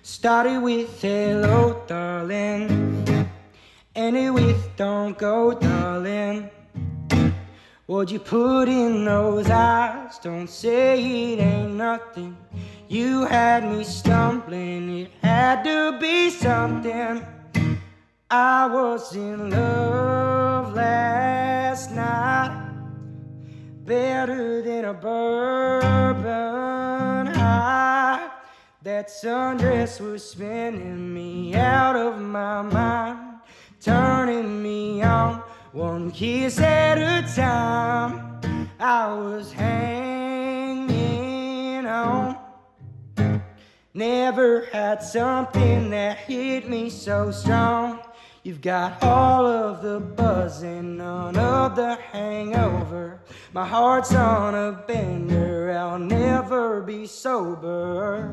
Started with hello, darling. Ended with don't go, darling. What'd you put in those eyes? Don't say it ain't nothing. You had me stumbling, it had to be something. I was in love last night, better than a bourbon high. That sundress was spinning me out of my mind, turning me on, one kiss at a time. I was hanging on. Never had something that hit me so strong. You've got all of the buzz and none of the hangover. My heart's on a bender, I'll never be sober.